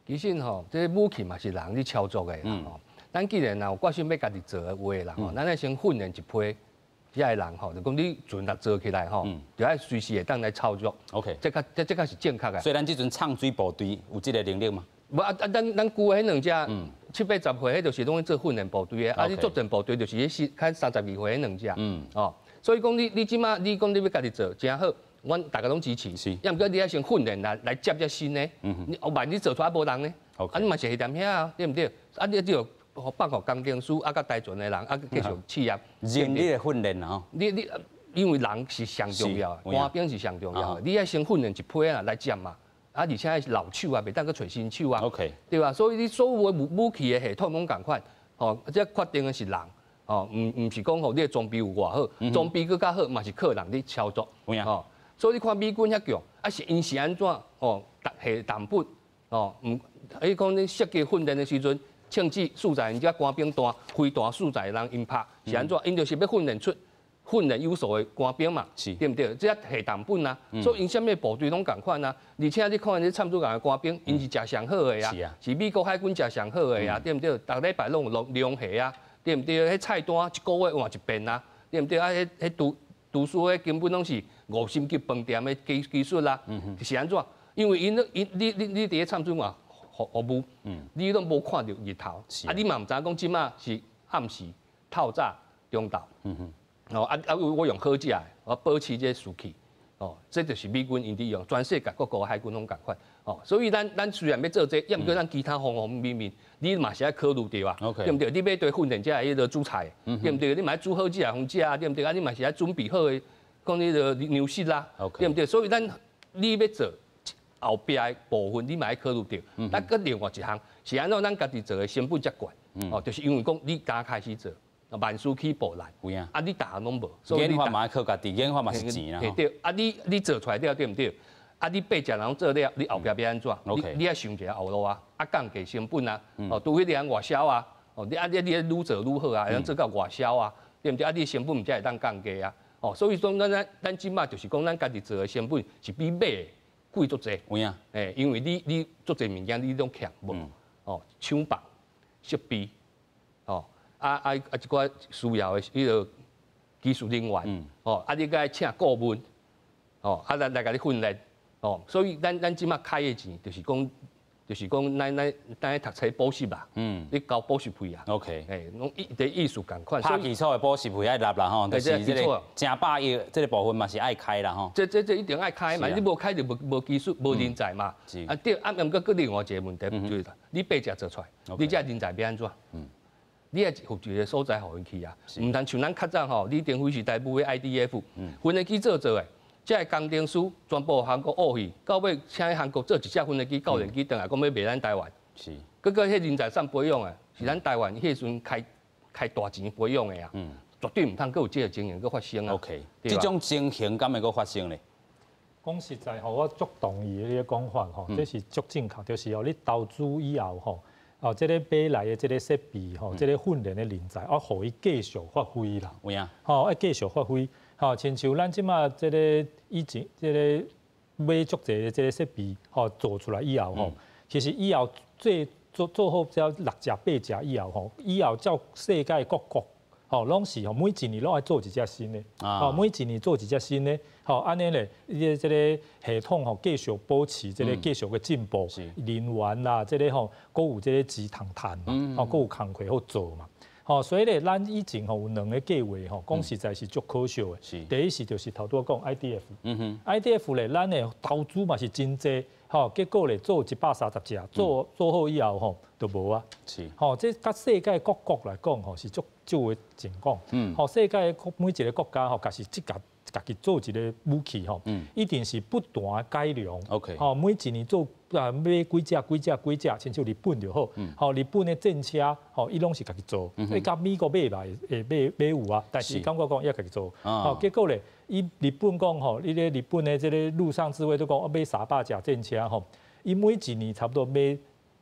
其实吼，这武器嘛是人去操作的吼。咱既然有决心要家己做的话啦，咱要先训练一批遐个人吼，就讲你船若做起来吼，就要随时会当来操作。OK， 这个是正确的。所以咱这阵唱水部队有这个能力吗？无咱旧的迄两只7、80岁，迄就是拢做训练部队的，你作战部队就是迄看32岁迄两只。所以讲你即马你讲你要家己做真好，阮大家拢支持。是，要毋过你要先训练来接这新的。你万一做出来无人呢？啊，你嘛是下踮遐啊，对毋对？啊，你只有放互工程师啊，甲台船的人啊，继续试验。人力的训练啊，你因为人是上重要，官兵是上重要。你要先训练一批啊来接嘛。啊，而且是老手啊，袂当去找新手啊。OK， 对吧？所以你所有的武器的系统拢共款。哦，这决定的是人。哦，唔是讲吼，你的装备有偌好，装备更较好，嘛是靠人咧操作。哦，所以你看美军遐强，啊是因是安怎？哦，下弹本。哦，伊讲你设计训练的时阵，枪支素材人家官兵弹，飞弹素材人因拍是安怎？因就是要训练出训练有素的官兵嘛，对不对？这下弹本啊，所以因啥物部队拢共款啊。而且你看你参驻港的官兵，因是食上好的啊，是美国海军食上好的啊，对不对？逐礼拜拢有量下啊。对毋对？迄菜单一个月换一遍啊，对毋对？啊，迄读书迄根本拢是五星级饭店的技术啦，是安怎？因为你伫咧参军嘛，服务，你拢无看到日头，啊，你嘛毋知影讲即马是暗时、透早、中昼，哦，我用好食的，我保持这士气，哦，这就是美军因伫用，全世界各国海军拢共款。哦，所以咱虽然要做这，要毋过咱其他方方面面，你嘛是要考虑到啊，对毋对？你要对训练者迄个煮菜，对毋对？你嘛要煮好食方食啊，对毋对？啊，你嘛是要准备好的，讲你个粮食啦，对毋对？所以咱你要做后壁的部分，你嘛要考虑到。咱搁另外一项是安怎咱家己做的成本较悬，哦，就是因为讲你刚开始做，万事起步难，啊，你大项拢无，所以研发嘛要靠家己，研发嘛是钱啦。对，啊，你做出来了，对毋对？啊！你8只人做了，你后壁要安怎？你要想一下后路啊！啊，降低成本啊！哦，除非你按外销啊！哦，你愈做愈好啊，会做到外销啊，对毋对？啊，你成本毋才会当降低啊！哦，所以说咱即马就是讲，咱家己做的成本是比买的贵足济。有影？因为你足济物件你拢欠无。哦，厂房、设备，哦，一寡需要的迄个技术人员，哦，啊，你该请顾问，哦，啊来甲你训练。哦，所以咱即马开的钱，就是讲咱读册补习啦，你交补习费啊。OK， 拢伫艺术共款，拍基础的补习费爱纳啦吼，就是这个正百亿这个部分嘛是爱开啦吼。这一定爱开嘛，你无开就无技术、无人才嘛。啊对，啊毋过搁另外一个问题就是你8只做出来，你这人才要安怎？你也有一个所在互因去啊，毋通像咱较早吼，你电费时代买 IDF， 分飞机做的。这个工程师全部韩国学去，到尾请韩国做一只分飞机、教练机，转来讲要卖咱台湾。是。佮迄人才上培养的，是咱台湾迄时阵开大钱培养的啊。绝对唔通佮有这个情形佮发生啊。OK。这种情形敢会佮发生咧？讲实在吼，我足同意你个讲法吼，这是足正确，就是哦，你投资以后吼，哦，这个买来的这个设备吼，这个训练的人才，啊，互伊继续发挥啦。有影。吼，要继续发挥。吼，亲像咱即马即个以前即个买足济即个设备，吼做出来以后吼，其实以后做好只6只8只以后吼，以后照世界各国吼，拢是吼每一年拢爱做一只新的，吼每一年做一只新的，吼安尼咧，即个系统吼继续保持即个继续嘅进步，人员啦，即个吼，佫有即个钱通趁嘛，吼佫有工课好做嘛。吼，所以咧，咱以前吼有2个计划吼，讲实在是足可笑的。第一是就是头拄讲 IDF，IDF 咧，咱的投资嘛是真济，吼，结果咧做130只，做好以后吼就无啊。是，吼，这甲世界各国来讲吼是足少的情况。吼，世界每一个国家吼，家是家己做一个武器吼，一定是不断改良。OK， 吼，每一年做买几只，亲像日本就好。吼，日本的战车吼，伊拢是家己做，伊甲美国买来会买有啊，但是感觉讲也家己做。吼，结果咧，伊日本讲吼，伊咧日本的这个陆上自卫都讲买300只战车吼，伊每一年差不多买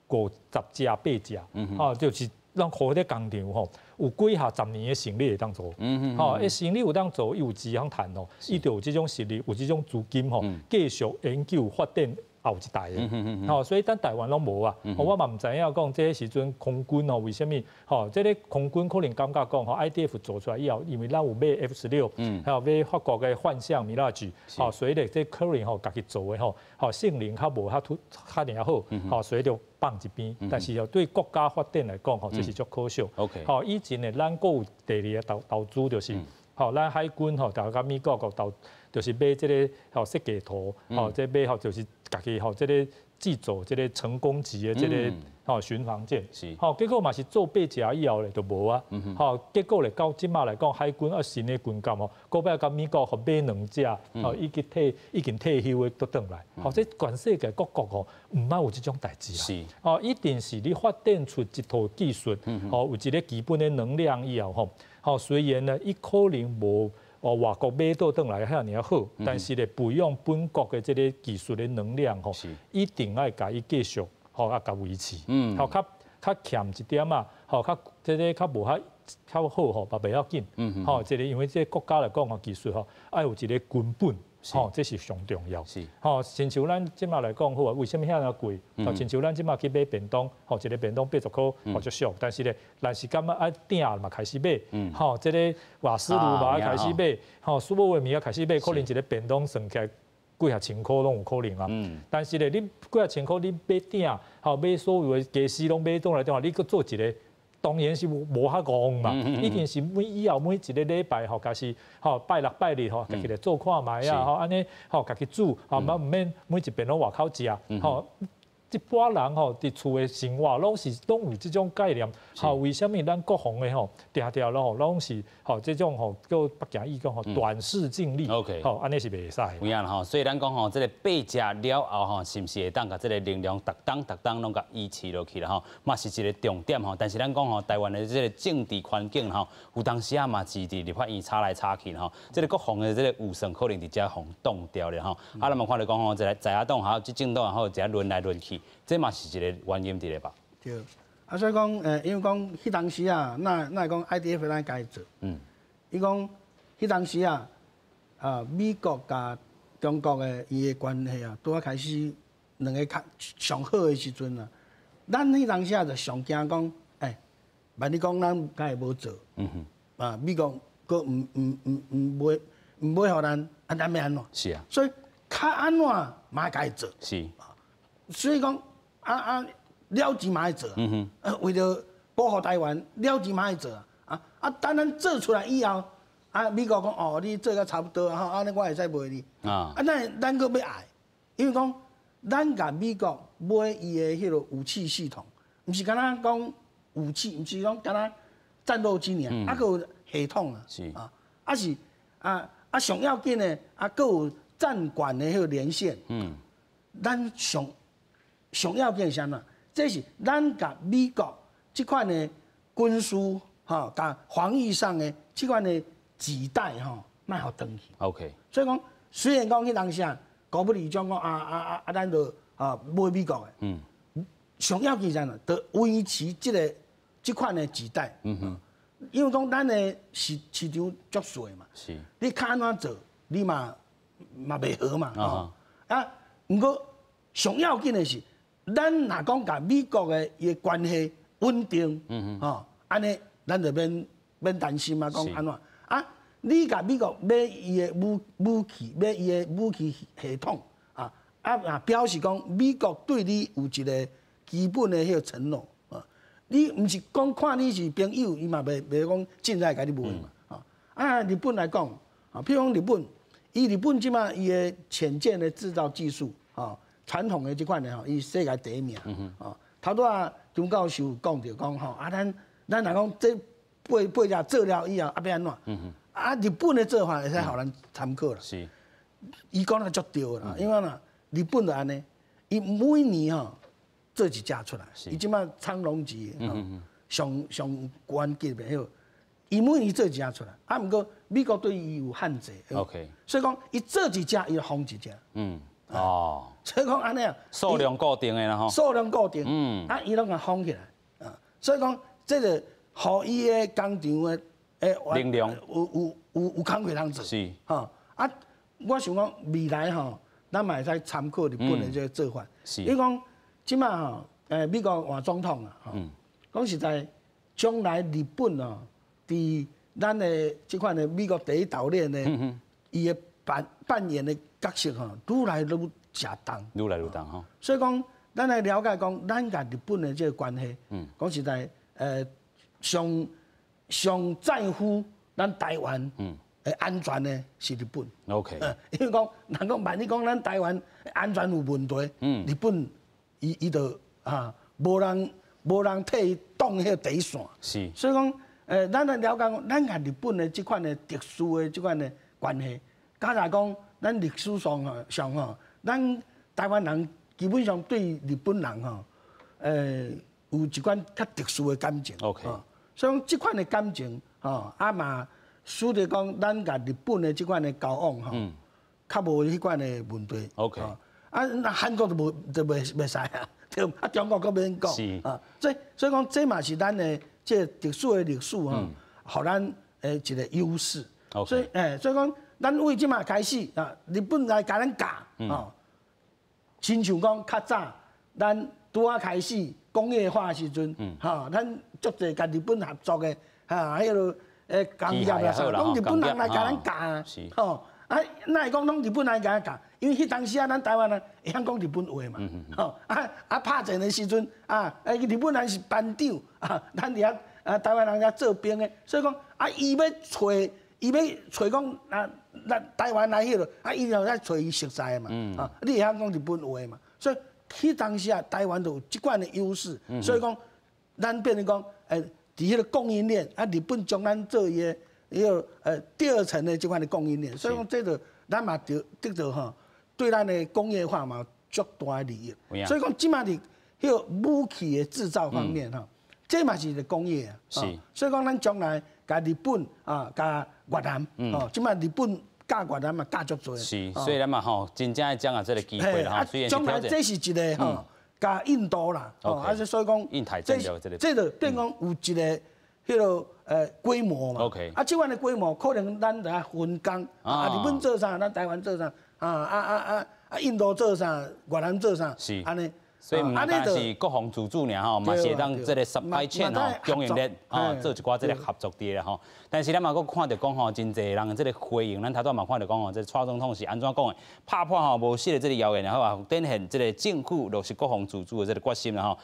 50只8只，吼，就是。让好在工厂吼，有几下10年的生理会当做，吼，生理有当做，伊有钱通赚吼，伊就有这种实力，有这种资金吼，继续研究发展后一代的，吼，所以咱台湾拢无啊，我嘛唔知影讲这时阵空军吼，为什么吼，这个空军可能感觉讲吼 ，IDF 做出来以后，因为咱有买 F16，还有买法国的幻象米拉吉，吼，所以咧这可能吼家己做的吼，性能较无较尔好，吼，所以就放一边。但是吼对国家发展来讲吼，这是足可笑。OK， 吼，以前咧咱有第2个投资就是。吼，咱海军吼，大家美国国头就是买这个吼设计图，吼，这买吼就是家己吼这个制作这个成功级的这个吼巡防舰，吼，结果嘛是做8只以后咧就无啊，吼，结果咧到即马来讲，海军新的军舰吼，搁要甲美国互买2只，吼，已经退休的都转来，吼，这全世界各国吼，唔捌有即种代志啦，吼，一定是你发展出一套技术，吼，有一个基本的能量以后吼，吼，虽然呢，伊可能无。外国买倒转来遐尔好，但是咧培养本国的这个技术的能量吼，一定要甲伊继续吼啊甲维持，吼较欠一点啊，吼较这个较无较好吼，嘛袂要紧，吼，这个因为这个国家来讲吼技术吼，爱有一个根本。吼，这是上重要。是，吼，亲像咱即马来讲好啊，为什么遐尔贵？吼，亲像咱即马去买便当，吼，一个便当80块，吼，足俗。但是咧，但是感觉啊，鼎嘛开始买，吼，这个瓦斯炉嘛开始买，吼，所有的物啊开始买，可能一个便当算起来几啊千块拢有可能啊。但是咧，你几啊千块你买鼎，吼，买所有的家私拢买倒来的话，你搁做一个。当然是无遐戆嘛，一定是以后每一个礼拜吼，家是吼拜6拜日吼，家己来做看卖啊，吼安尼吼家己煮，吼嘛毋免每一遍拢外口食，吼。一般人吼伫厝的生活拢有即种概念，吼为虾米咱国防的吼定定咯，拢是吼即种吼叫北京语讲吼短视近利，吼安尼是袂使。有影啦吼，所以咱讲吼，即个8只了后吼，是毋是会当甲即个能量逐档拢甲维持落去啦吼，嘛是一个重点吼。但是咱讲吼，台湾的即个政治环境吼，有当时啊嘛是伫立法院吵来吵去吼，即个国防的即个预算可能伫遮互冻掉了吼。啊，咱嘛看到讲吼，在野党还有执政党也好，一下轮来轮去。这嘛是一个原因伫咧吧？对，啊，所以讲，因为讲迄当时啊，那讲 IDF 咱家做，伊讲迄当时啊，美国甲中国的伊的关系啊，拄啊开始两个较上好的时阵啊，咱迄当时啊就上惊讲，万一讲咱敢会无做，美国佫唔会互咱，咱要安怎？是啊，所以较安怎嘛该做，是，所以讲。了钱嘛爱做，为了保护台湾，了钱嘛爱做等咱做出来以后，美国讲哦，你做甲差不多安尼我会使卖你，咱佫要爱，因为讲咱甲美国买伊的迄个武器系统，毋是干那讲武器，毋是讲干那战斗机尔，佫有系统是上要紧的佫有战管的迄个连线，咱上要紧是啥呢？这是咱甲美国这款的军事甲防御上的这款的期待卖互登去。OK。所以讲，虽然讲迄当时国务院长讲咱就买美国的，上要紧是啥呢？就维持这款的期待。因为讲咱的市场足细嘛，是。你较安怎做，你嘛袂好嘛。不过上要紧的是。咱若讲甲美国的伊关系稳定，安尼咱就免担心讲安怎你甲美国买伊的武器，买伊的武器系统表示讲美国对你有一个基本的迄个承诺你毋是讲看你是朋友，伊嘛袂讲凊彩甲你买嘛日本来讲譬如讲日本即马伊的潜舰的制造技术传统的这款的伊世界第一名头拄张教授讲着讲咱若讲这八只做了以后要安怎？日本的做法会使互咱参考啦。是，伊讲得足对啦，因为日本就安尼，伊每年做一只出来，伊即马苍龙级上关级的迄，伊每年做一只出来，毋过美国对伊有限制。OK， 所以讲伊做一只，伊就封一只。所以讲安尼数量固定的啦吼。数量固定，伊拢甲封起来，所以讲这个，互伊的工厂的能量有工课通做，是我想讲未来咱嘛会使参考日本的这个做法，因为讲即马美国换总统讲实在，将来日本伫咱的这款的美国第一岛链的，伊的扮演的角色愈来愈重，愈来愈重吼。所以讲，咱来了解讲，咱甲日本的这个关系，讲实在，上在乎咱台湾安全的是日本。OK。因为讲，人讲万一讲咱台湾安全有问题，日本伊就无人替伊挡迄个第一线。是。所以讲，咱来了解讲，咱甲日本的即款的特殊的即款的关系，加上讲咱历史上咱台湾人基本上对日本人有一款较特殊的感情。OK。所以讲，即款的感情嘛，使得讲咱甲日本的即款的交往较无迄款的问题。OK。那韩国就袂使啊，对，中国佫免讲。是。所以讲，这嘛是咱的即特殊的历史互咱一个优势。所以讲，咱为即嘛开始日本来甲咱教亲像讲较早，咱拄啊开始工业化的时阵，咱足侪甲日本合作的迄个工业啦，拢日本人来甲咱教那会讲拢日本人甲咱教，因为迄当时咱台湾人会晓讲日本话嘛，拍战的时阵日本人是班长咱伫遐台湾人遐做兵的，所以讲伊要找讲咱台湾来迄落伊就来找伊熟悉的嘛，你会晓讲日本话嘛，所以迄当时台湾就有即款的优势，所以讲咱变成讲伫迄个供应链日本将咱做伊的第二层的即款的供应链，所以讲这个咱嘛得到对咱的工业化嘛足大的利益，所以讲即马伫迄个武器的制造方面这嘛是一个工业啊，所以讲咱将来甲日本甲越南即马日本教越南嘛教足多。是，所以咱嘛真正掌握这个机会啦，虽然将来这是一个甲印度啦，所以讲印太战略这就变讲有一个迄个规模嘛。OK。即款的规模可能咱来分工，日本做啥，咱台湾做啥，印度做啥，越南做啥，是安尼。所以唔单是国防自主尔嘛是当这个supply chain供应链做一寡这个合作伫啦但是咱嘛佫看到讲真侪人这个回应，咱头拄嘛看到讲这蔡总统是安怎讲的，拍破无实的这个谣言，然后展现这个政府落实国防自主的这个决心啦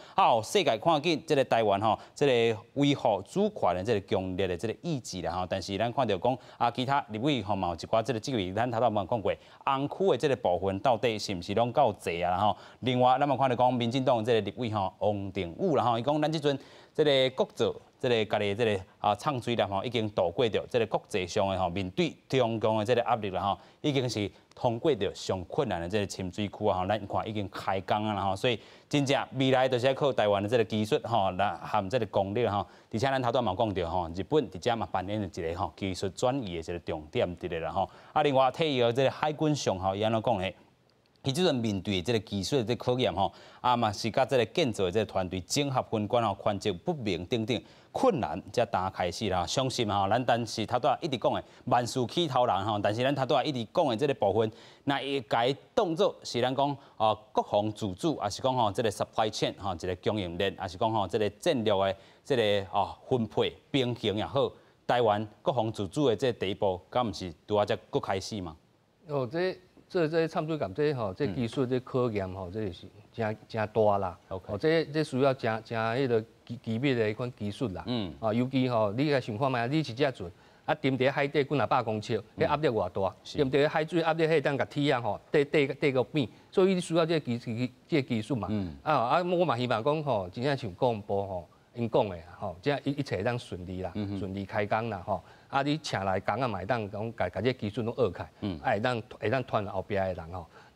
世界看见这个台湾这个维护主权的这个强烈的这个意志啦但是咱看到讲其他立委嘛有一寡这个职位，咱头拄嘛讲过，红区的这个部分到底是毋是拢够济啊另外咱嘛看到讲民进党这个立委王定宇啦伊讲咱即阵这个国造这个家己这个创水业已经度过着这个国际上的面对中共的这个压力啦已经是通过着上困难的这个深水区咱看已经开工啦所以真正未来就是要靠台湾的这个技术来含这个功力而且咱头拄嘛讲到日本直接嘛扮演了一个技术转移的这个重点伫咧啦另外体育这个海军上伊安怎讲呢？伊即阵面对这个技术的这考验嘛是甲这个建造的这个团队整合分管权责不明等等困难才打开始啦。相信咱但是头拄一直讲的万事起头难但是咱头拄一直讲的这个部分，那伊该当作是咱讲国防自主，还是讲这个 supply chain 一个供应链，还是讲这个战略的这个分配平衡也好，台湾国防自主的这第一步，敢毋是拄才佫开始嘛？这参水感这技术这考验这是真大啦。这需要真迄个机密的迄款技术啦。尤其你来想看觅，你一只船沉伫海底几百公尺，迄压力偌大？沉伫海水压力迄当甲铁底个边，所以你需要这技术嘛。我嘛希望讲真正像公部因讲的这一切当顺利啦，顺利开工啦你请来工嘛会当讲甲这技术拢学开，会当传后壁的人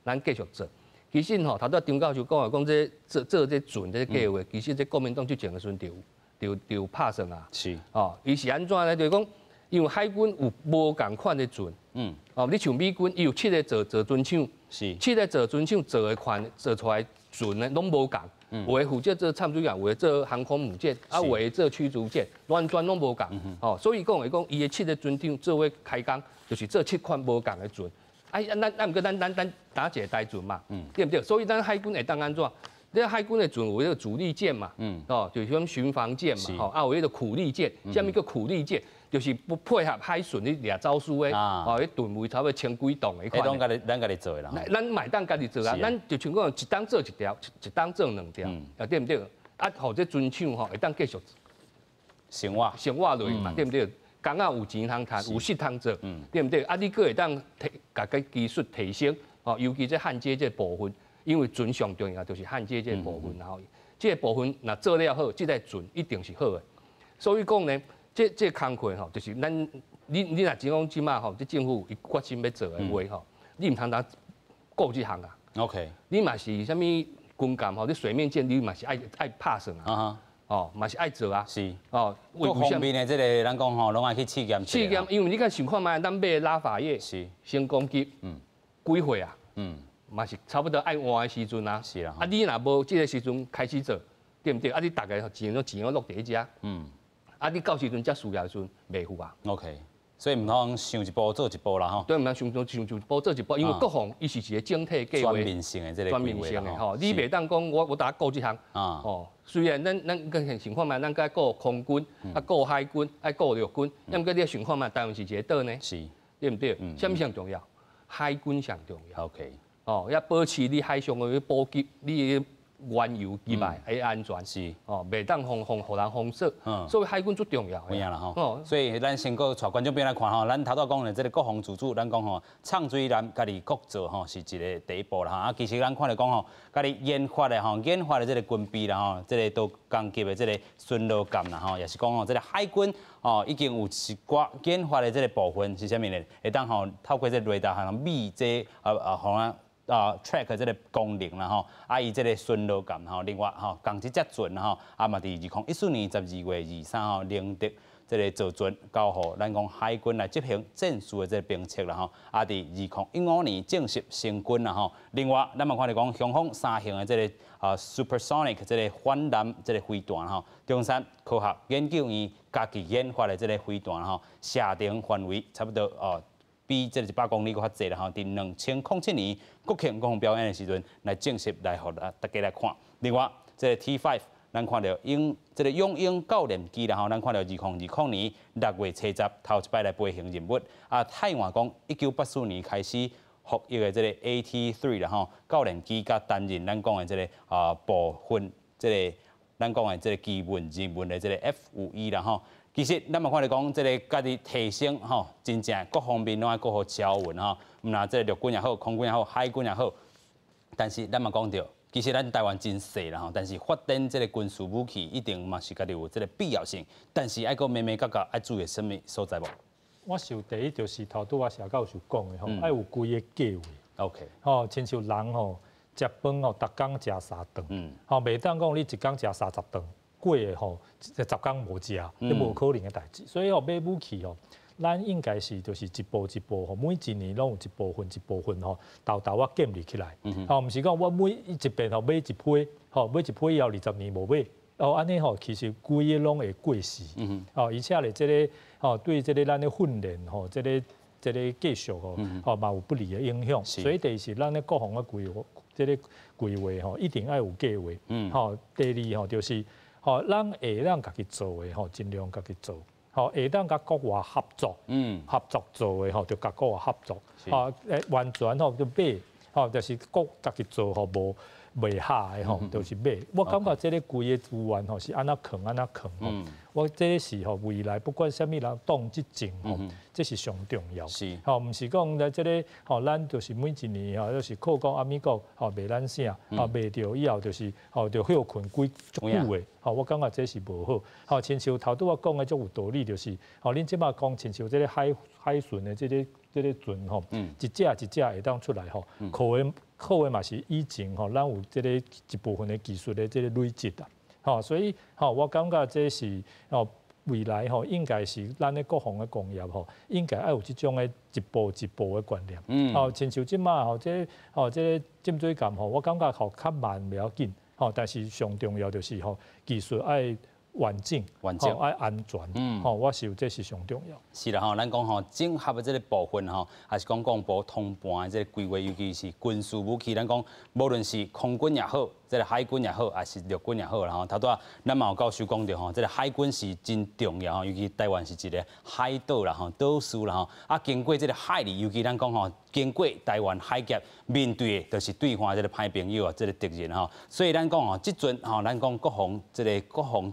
咱继续做。其实头拄张教授讲这做这船这计划，其实这国民党之前的时阵就拍算啊。是伊是安怎呢？就是讲，因为海军有无共款的船，你像美军，伊有7个造船厂，是7个造船厂造的款造出来船呢，拢无共。有的负责做参水舰，有的做航空母舰，有的做驱逐舰，完全拢无共。所以讲伊的7个船长做伙开工，就是做7款无共的船。咱毋过咱打一个大船嘛，对不对？所以咱海军会当安怎？你海军的船有迄个主力舰嘛，就是种巡防舰嘛，有迄个苦力舰，啥物叫苦力舰？就是不配合海巡你掠走私的，迄吨位差不多10几吨的。迄拢咱家己做的啦。咱买当家己做啊，咱就像讲一档做一条，一档做2条，对不对？互这船厂会当继续生活落去嘛，对不对？工啊有钱通赚，有息通做，对不对？啊，你佫会当把个技术提升，哦，尤其这焊接这部分，因为船上重要就是焊接这部分，然后这部分若做了好，这台船一定是好的。所以讲呢，这工课吼，就是咱你若只讲即马吼，这政府伊决心要做的话吼，你唔通当顾这项啊。OK， 你嘛是啥物军舰吼，你水面舰你嘛是爱拍算啊。哦，嘛是爱做啊。是。哦，各方面的这个咱讲吼，拢爱去试验。试验，因为你看想看嘛，咱买拉法叶是先攻击，几岁啊？嘛是差不多爱换的时阵啊。是啦。啊，你若无这个时阵开始做，对不对？啊，你大概钱落落地遮。啊，你到时阵才需要的时阵袂赴啊。OK， 所以唔通想一步做一步啦吼。对，唔通想一步做一步，因为各项伊是一个整体计划。全面性的这个全面性的吼，你袂当讲我大家顾这项啊。哦，虽然咱个情况嘛，咱该顾空军，啊顾海军，爱顾陆军，要唔过你想看嘛，台湾是一个岛呢，是，对不对？什么上重要？海军上重要。OK。哦，要保持你海上的补给，你原油机脉的安全是哦，袂当互人封锁。所以海军最重要。有影啦吼。所以咱先个带观众朋友来看吼，咱头拄讲的这个国防自主，咱讲吼，畅水咱家己国做吼，是一个第一步啦哈。啊，其实咱看来讲吼，家己研发的吼，研发的这个军备啦吼，这个都攻击的这个巡逻舰啦吼，也是讲吼，这个海军哦已经有一寡研发的这个部分是啥物呢？会当吼透过这雷达和密这互咱。track 这个功能啦吼，啊伊这个巡逻舰吼，另外吼，共这只船吼，啊嘛伫2014年12月23号领得这个造船交互咱讲海军来执行战术的这个兵测啦吼，啊伫2015年正式成军啦吼。另外，咱嘛看到讲雄风3型的这个supersonic 这个反蓝这个飞弹吼，中山科学研究院家己研发的这个飞弹吼，射程范围差不多比这100公里搁较济啦吼，伫2007年国庆国防表演的时阵，来正式来互大家来看。另外，这个 T5， 咱看到这个勇鹰教练机啦吼，咱看到2020年6月70头一摆来飞行任务。啊，泰外讲1984年开始服役的这个 AT3 啦吼，教练机甲担任咱讲的这个部分这个咱讲的这个基本任务的这个 F51啦吼。其实，咱嘛看到讲，这个家己提升吼，真正各方面拢爱顾好交运吼，毋那这个陆军也好，空军也好，海军也好。但是咱嘛讲到，其实咱台湾真细啦吼，但是发展这个军事武器一定嘛是家己有这个必要性，但是爱个慢慢角爱注意什么所在无？我想第一就是头拄我社教授讲的吼，爱有规个计划。OK。吼，亲像人吼，食饭吼，逐工食3顿，吼，袂当讲你一工食30顿。过的吼，10天无食，你无可能的代志。所以吼，买武器吼，咱应该是就是一步一步吼，每一年拢有一部分吼，豆啊建立起来。吼，毋是讲我每一遍吼买一批，吼买一批以后20年无买，哦安尼吼，其实规个拢会过时。哦，而且咧，这个吼对这个咱的训练吼，这个继续吼，吼嘛有不利的影响。所以第一，咱咧国防的规划，这个规划吼，一定要有计划。吼，第二吼就是。吼，咱会当家己做的吼，尽量家己做。吼，会当甲国外合作，合作做的吼，就甲国外合作。吼，完全吼就买，吼，就是家己做吼无袂下的吼，就是买。我感觉这个规个资源吼是安怎扛安怎扛吼。我这是吼未来不管啥物人动即种吼，这是上重要。是。吼，毋是讲咧这个吼，咱就是每一年吼，就是靠讲美国吼卖咱啥，吼卖着以后就是吼就休困几足久的。吼，我感觉这是无好。吼，亲像头拄我讲的足有道理，就是吼，恁即马讲亲像这个海巡的这个船吼，一只会当出来吼，靠的嘛是以前吼，咱有这个一部分的技术的这个累积啊。吼，所以吼，我感觉这是吼未来吼，应该是咱的国防的工业吼，应该要有这种的一步一步的观念。吼，亲像即马吼，这个浸水舰吼，我感觉吼较慢袂要紧，吼，但是上重要就是吼技术爱完整，爱安全。吼，我想这是上重要。是啦吼，咱讲吼整合的这个部分吼，还是讲部通盘的这个规划，尤其是军事武器，咱讲无论是空军也好。这个海军也好，还是陆军也好啦吼。头拄啊，咱嘛有教授讲着吼，这个海军是真重要吼，尤其台湾是一个海岛啦吼，岛屿啦吼。啊，经过这个海里，尤其咱讲吼，经过台湾海峡面对的，就是对方这个歹朋友啊，这个敌人吼。所以咱讲吼，即阵吼，咱讲国防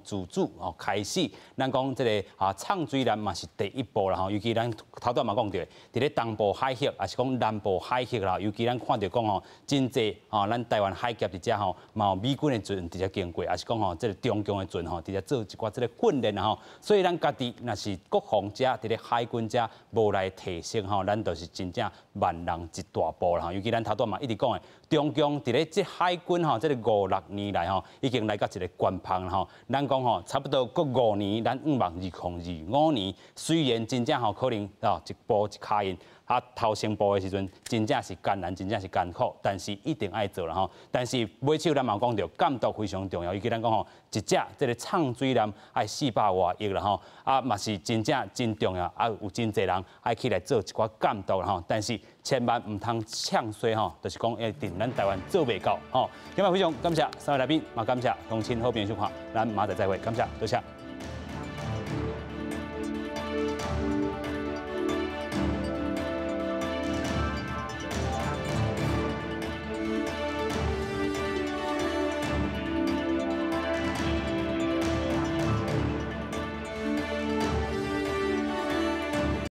自主吼开始，咱讲这个畅水艦嘛是第一步啦吼。尤其咱头拄嘛讲着，伫咧东部海峡，也是讲南部海峡啦。尤其咱看到讲吼，真济吼，咱台湾海峡伫遮吼，嘛有美军的船伫遮经过，也是讲吼，这个中共的船吼，伫遮做一寡这个训练啦吼。所以咱家己若是国防者，伫咧海军者无来提升吼，咱就是真正万人一大步啦吼。尤其咱头拄嘛一直讲的，中共伫咧这海军吼，这个5、6年来吼，已经来到一个关旁啦吼。咱讲吼，差不多过5年，咱2025年，虽然真正吼可能一步一卡印。头先步的时阵，真正是艰难，真正是艰苦，但是一定爱做啦吼。但是尾手咱嘛讲着，监督非常重要。尤其咱讲吼，一只这个畅水艦爱400多亿啦吼，嘛是真正真重要，有真侪人爱起来做一寡监督啦吼。但是千万唔通呛衰吼，就是讲一定咱台湾做袂到吼。今日非常感谢3位来宾，嘛感谢同亲好朋友收看，咱马仔再会，感谢多谢。